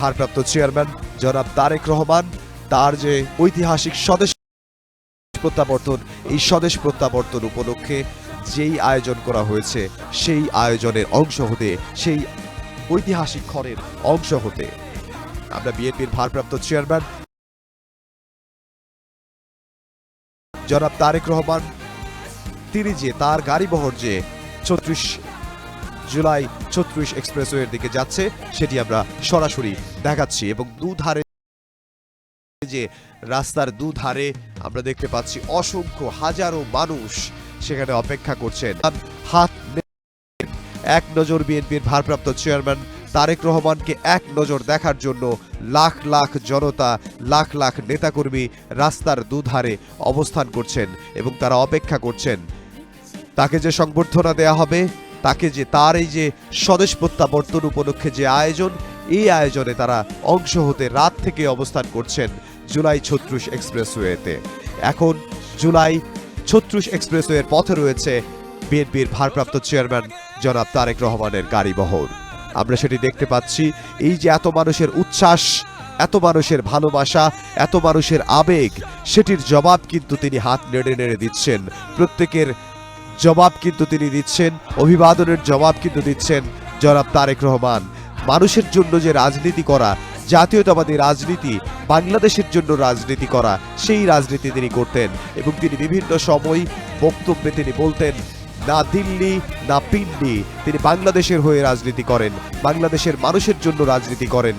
ভারপ্রাপ্ত চেয়ারম্যান জনাব তারেক রহমান তার যে ঐতিহাসিক স্বদেশ প্রত্যাবর্তন, এই স্বদেশ প্রত্যাবর্তন উপলক্ষে যেই আয়োজন করা হয়েছে সেই আয়োজনের অংশ হতে, সেই ঐতিহাসিক ক্ষণের অংশ হতে আমরা বিএনপির ভারপ্রাপ্ত চেয়ারম্যান জনাব তারেক রহমান তিনি যে তার গাড়িবহর যে ৩৬ জুলাই ৩৬ এক্সপ্রেসওয়ের দিকে যাচ্ছে সেটি আমরা সরাসরি দেখাচ্ছি এবং দুধারে যে রাস্তার দুধারে আমরা দেখতে পাচ্ছি অসংখ্য হাজারো মানুষ সেখানে অপেক্ষা করছেন। হাত এক নজর বিএনপির ভারপ্রাপ্ত চেয়ারম্যান তারেক রহমানকে এক নজর দেখার জন্য লাখ লাখ জনতা, লাখ লাখ নেতাকর্মী রাস্তার দুধারে অবস্থান করছেন এবং তারা অপেক্ষা করছেন তাকে যে সংবর্ধনা দেয়া হবে, তাকে যে তার এই যে স্বদেশ প্রত্যাবর্তন উপলক্ষে যে আয়োজন, এই আয়োজনে তারা অংশ হতে রাত থেকে অবস্থান করছেন জুলাই ৩৬ এক্সপ্রেসওয়েতে। এখন জুলাই ৩৬ এক্সপ্রেসওয়ের পথে রয়েছে বিএনপির ভারপ্রাপ্ত চেয়ারম্যান জনাব তারেক রহমানের গাড়িবহর। আমরা সেটি দেখতে পাচ্ছি। এই যে এত মানুষের উচ্ছ্বাস, এত মানুষের ভালোবাসা, এত মানুষের আবেগ, সেটির জবাব কিন্তু তিনি হাত নেড়ে নেড়ে দিচ্ছেন। প্রত্যেকের জবাব কিন্তু তিনি দিচ্ছেন, অভিবাদনের জবাব কিন্তু দিচ্ছেন জনাব তারেক রহমান। মানুষের জন্য যে রাজনীতি করা, জাতীয়তাবাদী রাজনীতি, বাংলাদেশের জন্য রাজনীতি করা, সেই রাজনীতি তিনি করতেন এবং তিনি বিভিন্ন সময় বক্তব্যে তিনি বলতেন, না দিল্লি না পিন্ডি, তিনি বাংলাদেশের হয়ে রাজনীতি করেন, বাংলাদেশের মানুষের জন্য রাজনীতি করেন।